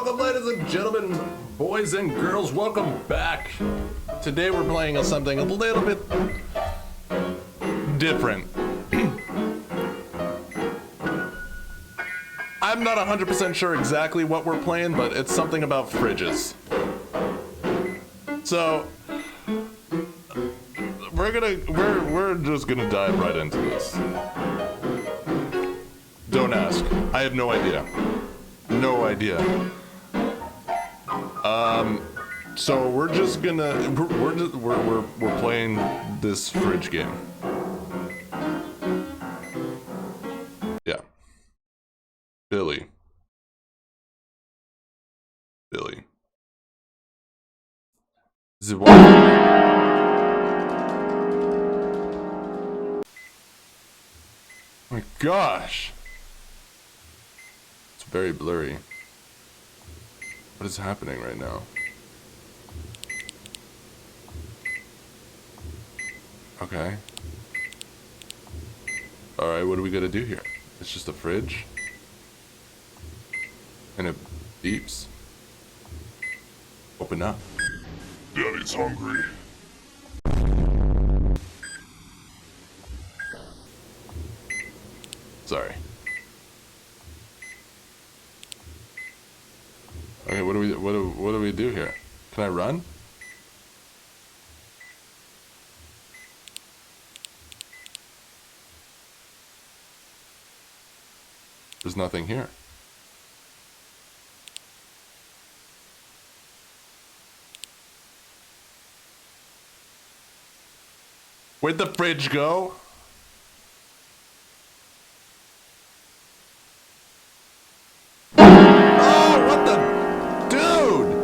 welcome, ladies and gentlemen, boys and girls, welcome back. Today we're playing something a little bit different. I'm not 100% sure exactly what we're playing, but it's something about fridges. So we're just gonna dive right into this. Don't ask. I have no idea. No idea. So we're just gonna we're playing this fridge game. Yeah. Billy. Is it what? Oh my gosh. It's very blurry. What is happening right now? Okay. Alright, what do we gotta do here? It's just a fridge? And it beeps. Open up. Daddy's hungry. Sorry. Okay, what do we do here? Can I run? There's nothing here. Where'd the fridge go? Oh, what the... Dude!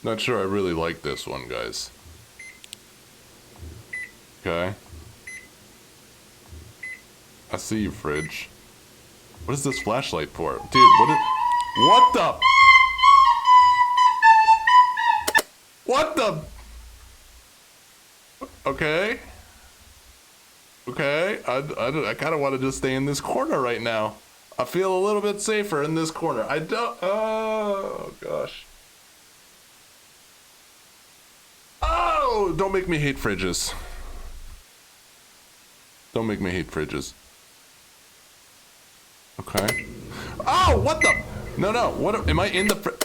Not sure I really like this one, guys. Okay. I see you, fridge. What is this flashlight for? Dude, what the? What the? Okay. Okay. I kind of want to just stay in this corner right now. I feel a little bit safer in this corner. I don't... Oh, gosh. Oh, don't make me hate fridges. Don't make me hate fridges. Okay. Oh, what the? No. What? Am I in the fridge?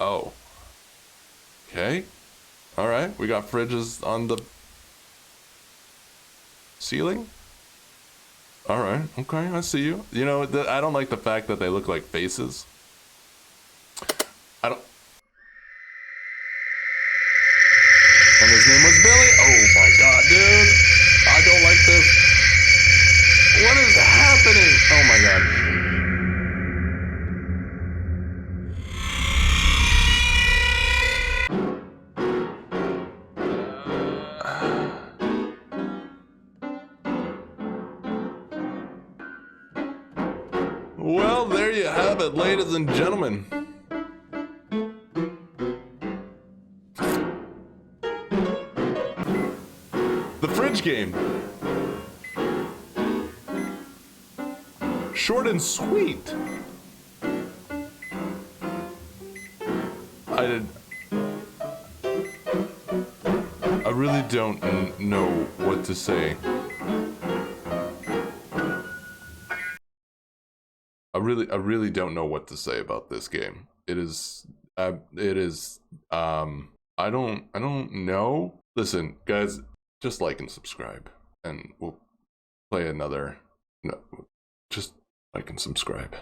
Oh. Okay. All right. We got fridges on the ceiling. All right. Okay. I see you. You know, I don't like the fact that they look like faces. I don't. And his name was Billy? Oh my god, dude. I don't like this. What is happening? Oh my god. Well, there you have it, ladies and gentlemen. The fridge game. Short and sweet. I really don't know what to say. I really don't know what to say about this game. I don't know. Listen, guys, just like and subscribe, and we'll play another. No, just like and subscribe.